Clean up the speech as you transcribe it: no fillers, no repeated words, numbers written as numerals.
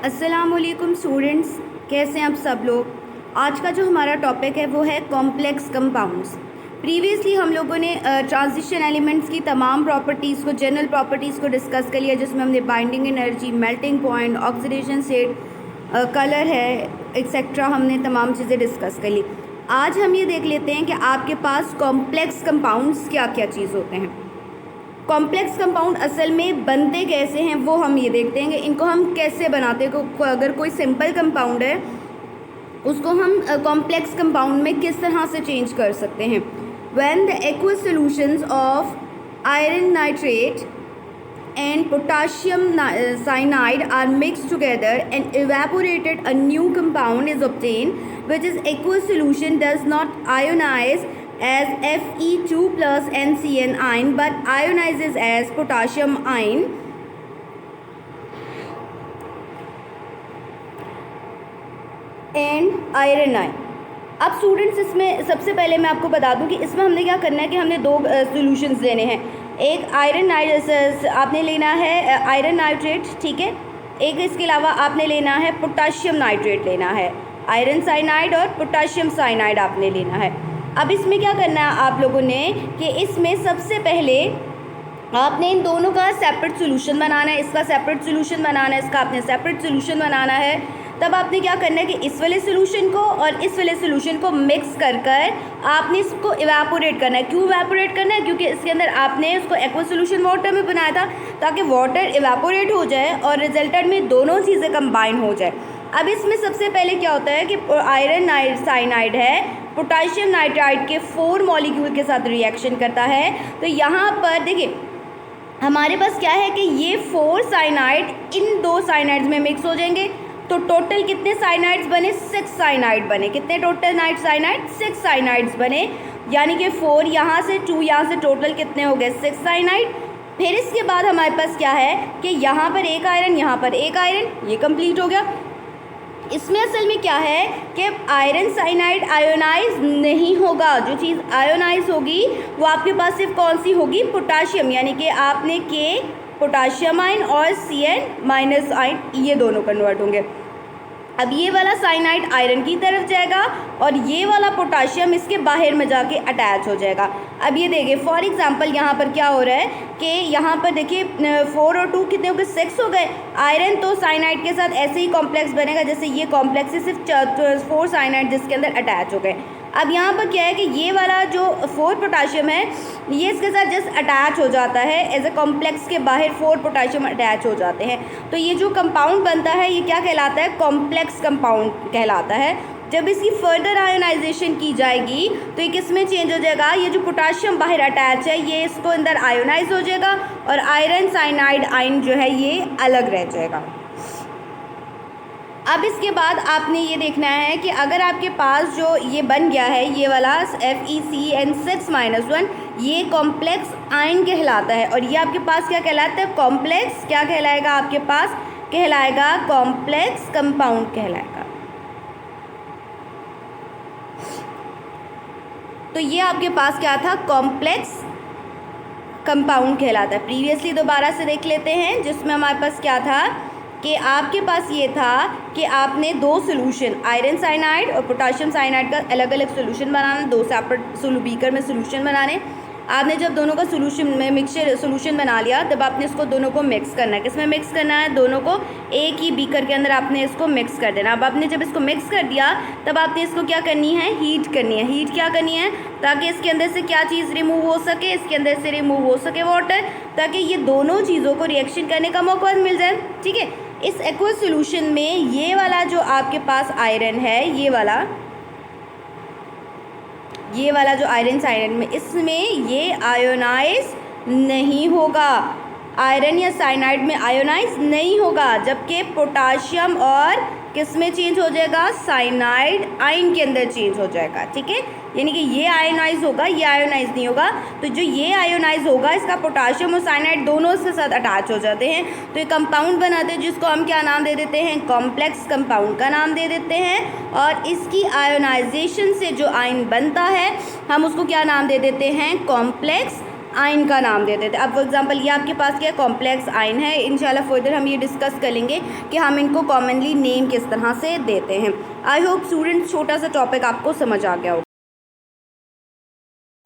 अस्सलामुअलैकुम स्टूडेंट्स, कैसे हैं आप सब लोग। आज का जो हमारा टॉपिक है वो है कॉम्प्लेक्स कंपाउंड्स। प्रीवियसली हम लोगों ने ट्रांजिशन एलिमेंट्स की तमाम प्रॉपर्टीज़ को, जनरल प्रॉपर्टीज़ को डिस्कस कर लिया, जिसमें हमने binding energy, melting point, oxidation state, colour है, एक्सेट्रा, हमने तमाम चीज़ें डिस्कस कर ली। आज हम ये देख लेते हैं कि आपके पास कॉम्प्लेक्स कंपाउंड्स क्या क्या चीज़ होते हैं। कॉम्प्लेक्स कंपाउंड असल में बनते कैसे हैं वो हम ये देखते हैं कि इनको हम कैसे बनाते हैं। अगर कोई सिंपल कंपाउंड है उसको हम कॉम्प्लेक्स कंपाउंड में किस तरह से चेंज कर सकते हैं। When the aqueous solutions of iron nitrate and potassium cyanide are mixed together and evaporated, a new compound is obtained which is aqueous solution, does not ionize as Fe2 plus NCN ion but ionizes as potassium ion and iron ion। अब students, इसमें सबसे पहले मैं आपको बता दूं कि इसमें हमने क्या करना है कि हमने दो सॉल्यूशंस लेने हैं। एक आयरन आपने लेना है आयरन नाइट्रेट, ठीक है। एक इसके अलावा आपने लेना है पोटाशियम नाइट्रेट लेना है, आयरन साइनाइड और पोटाशियम साइनाइड आपने लेना है। अब इसमें क्या करना है आप लोगों ने कि इसमें सबसे पहले आपने इन दोनों का सेपरेट सोल्यूशन बनाना है, इसका सेपरेट सोल्यूशन बनाना है, इसका आपने सेपरेट सोल्यूशन बनाना है। तब आपने क्या करना है कि इस वाले सोल्यूशन को और इस वाले सोल्यूशन को मिक्स कर कर आपने इसको इवेपोरेट करना है। क्यों इवेपोरेट करना है? क्योंकि इसके अंदर आपने उसको एक्वस सोल्यूशन वाटर में बनाया था ताकि वाटर इवेपोरेट हो जाए और रिजल्टेंट में दोनों चीज़ें कंबाइन हो जाए। अब इसमें सबसे पहले क्या होता है कि आयरन साइनाइड है पोटाशियम नाइट्राइड के 4 मॉलिक्यूल के साथ रिएक्शन करता है। तो यहाँ पर देखिए हमारे पास क्या है कि ये 4 साइनाइड इन 2 साइनाइड्स में मिक्स हो जाएंगे। तो टोटल कितने साइनाइड्स बने? 6 साइनाइड बने। कितने टोटल साइनाइड? 6 साइनाइड्स बने, यानी कि 4 यहाँ से 2 यहाँ से, टोटल कितने हो गए? 6 साइनाइड। फिर इसके बाद हमारे पास क्या है कि यहाँ पर एक आयरन, यहाँ पर एक आयरन, ये कंप्लीट हो गया। इसमें असल में क्या है कि आयरन साइनाइड आयोनाइज नहीं होगा। जो चीज़ आयोनाइज होगी वो आपके पास सिर्फ कौन सी होगी? पोटाशियम, यानी कि आपने के पोटाशियम आयन और Cn माइनस आयन, ये दोनों कन्वर्ट होंगे। अब ये वाला साइनाइड आयरन की तरफ जाएगा और ये वाला पोटाशियम इसके बाहर में जाके अटैच हो जाएगा। अब ये देखिए फॉर एग्जांपल यहाँ पर क्या हो रहा है कि यहाँ पर देखिए 4 और 2 कितने हो गए? 6 हो गए। आयरन तो साइनाइड के साथ ऐसे ही कॉम्प्लेक्स बनेगा जैसे ये कॉम्प्लेक्स है, सिर्फ 4 साइनाइड जिसके अंदर अटैच हो गए। अब यहाँ पर क्या है कि ये वाला जो 4 पोटाशियम है ये इसके साथ जस्ट अटैच हो जाता है, एज ए कॉम्प्लेक्स के बाहर 4 पोटाशियम अटैच हो जाते हैं। तो ये जो कंपाउंड बनता है ये क्या कहलाता है? कॉम्प्लेक्स कंपाउंड कहलाता है। जब इसकी फर्दर आयोनाइजेशन की जाएगी तो ये किस में चेंज हो जाएगा? ये जो पोटाशियम बाहर अटैच है ये इसको अंदर आयोनाइज हो जाएगा और आयरन साइनाइड आयन जो है ये अलग रह जाएगा। अब इसके बाद आपने ये देखना है कि अगर आपके पास जो ये बन गया है ये वाला FeCN6-1, ये कॉम्प्लेक्स आयन कहलाता है और ये आपके पास क्या कहलाता है? कॉम्प्लेक्स क्या कहलाएगा? आपके पास कहलाएगा कॉम्प्लेक्स कंपाउंड कहलाएगा। तो ये आपके पास क्या था? कॉम्प्लेक्स कंपाउंड कहलाता है। प्रीवियसली दोबारा से देख लेते हैं जिसमें हमारे पास क्या था कि आपके पास ये था कि आपने 2 सोल्यूशन आयरन साइनाइड और पोटाशियम साइनाइड का अलग अलग सोल्यूशन बनाना, 2 सेपरेट बीकर में सोल्यूशन बनाने। आपने जब दोनों का सोल्यूशन में मिक्सचर सोल्यूशन बना लिया तब आपने इसको दोनों को मिक्स करना है। किसमें मिक्स करना है? दोनों को एक ही बीकर के अंदर आपने इसको मिक्स कर देना। अब आपने जब इसको मिक्स कर दिया तब आपने इसको क्या करनी है? हीट करनी है। हीट क्या करनी है? ताकि इसके अंदर से क्या चीज़ रिमूव हो सके? इसके अंदर से रिमूव हो सके वाटर, ताकि ये दोनों चीज़ों को रिएक्शन करने का मौका मिल जाए। ठीक है। इस एक्वस सॉल्यूशन में ये वाला जो आपके पास आयरन है, ये वाला जो आयरन साइनाइड में, इसमें ये आयोनाइज नहीं होगा। आयरन या साइनाइड में आयोनाइज नहीं होगा, जबकि पोटाशियम और किस में चेंज हो जाएगा? साइनाइड आयन के अंदर चेंज हो जाएगा। ठीक है, यानी कि ये आयोनाइज होगा, ये आयोनाइज नहीं होगा। तो जो ये आयोनाइज होगा इसका पोटाशियम और साइनाइड दोनों इसके साथ अटैच हो जाते हैं तो ये कंपाउंड बनाते हैं जिसको हम क्या नाम दे देते हैं? कॉम्प्लेक्स कंपाउंड का नाम दे देते हैं। और इसकी आयोनाइजेशन से जो आयन बनता है हम उसको क्या नाम दे देते हैं? कॉम्प्लेक्स आयन का नाम देते थे। अब फॉर एग्जांपल ये आपके पास क्या कॉम्प्लेक्स आयन है, इंशाल्लाह फर्दर हम ये डिस्कस कर लेंगे कि हम इनको कॉमनली नेम किस तरह से देते हैं। आई होप स्टूडेंट्स छोटा सा टॉपिक आपको समझ आ गया होगा।